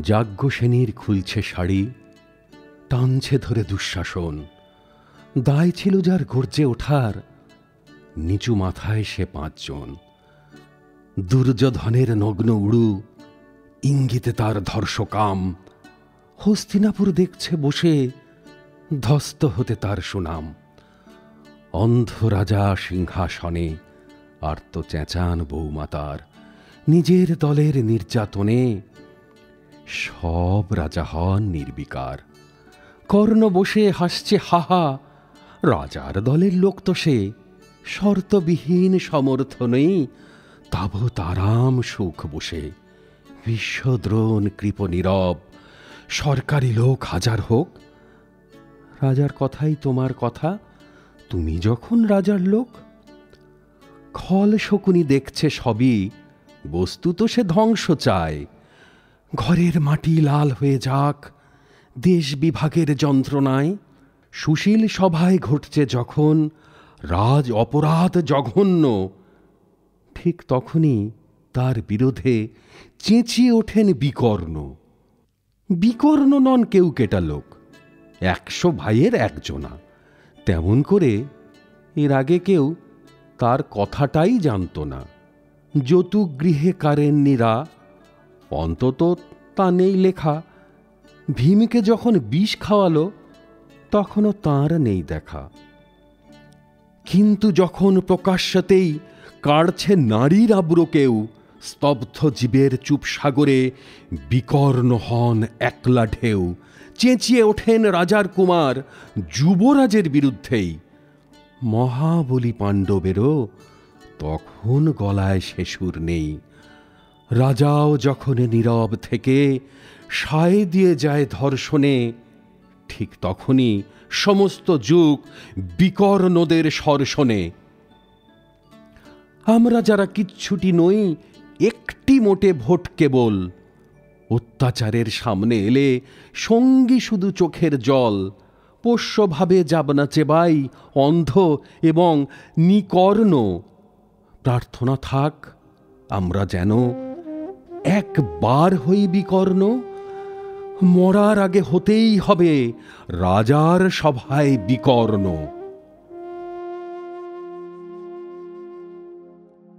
যাজ্ঞসেনীর খুলছে শাড়ি, টানছে ধরে দুঃশাসন। দায় ছিল যার গর্জে ওঠার, নিচু মাথায় সে 5 জন। দুর্যোধনের নগ্ন উড়ু, ইঙ্গিতে তার ধর্ষকাম। হস্তিনাপুর দেখছে বসে, ধ্বস্ত হতে তার সুনাম। অন্ধ রাজা সিংহাসনে আর্ত চেঁচান বৌমাতার, নিজের দলের নির্যাতনে সব রাজা হন নির্বিকার। কর্ণ বসে হাসছে হাহা, রাজার দলের লোক তো সে। শর্তবিহীন সমর্থনেই তাবৎ আরাম সুখ বসে। বিশ্বদ্রোণ কৃপ নীরব, সরকারি লোক হাজার হোক। রাজার কথাই তোমার কথা, তুমি যখন রাজার লোক। খল শকুনি দেখছে সবই, বস্তুত সে ধ্বংস চায়। ঘরের মাটি লাল হয়ে যাক দেশ বিভাগের যন্ত্রণায়। সুশীল সভায় ঘটছে যখন রাজ অপরাধ জঘন্য, ঠিক তখনই তার বিরোধে চেঁচিয়ে ওঠেন বিকর্ণ। বিকর্ণ নন কেউ কেটা লোক, 100 ভাইয়ের একজনা। তেমন করে এর আগে কেউ তার কথাটাই জানত না। যৌতুক গৃহে কারেননিরা, অন্তত তা নেই লেখা। ভীমকে যখন বিষ খাওয়ালো, তখনও তাঁর নেই দেখা। কিন্তু যখন প্রকাশ্যতেই কাড়ছে নারীর আব্রু কেউ, স্তব্ধ জীবের চুপ সাগরে বিকর্ণ হন একলা ঢেউ। চেঁচিয়ে ওঠেন রাজার কুমার যুবরাজের বিরুদ্ধেই। মহাবলী পাণ্ডবেরও তখন গলায় সে সুর নেই। রাজাও যখন নীরব থেকে সায় দিয়ে যায় ধর্ষণে, ঠিক তখনই সমস্ত যুগ বিকর্ণদের স্বর-শোনে। আমরা যারা কিচ্ছুটি নই, একটি মোটে ভোট কেবল। অত্যাচারের সামনে এলে সঙ্গী শুধু চোখের জল। পোষ্যভাবে যাবনা চেবাই, অন্ধ এবং নিকর্ণ। প্রার্থনা থাক আমরা যেন একবার হই বিকর্ণ। মরার আগে হতেই হবে রাজার সভায় বিকর্ণ।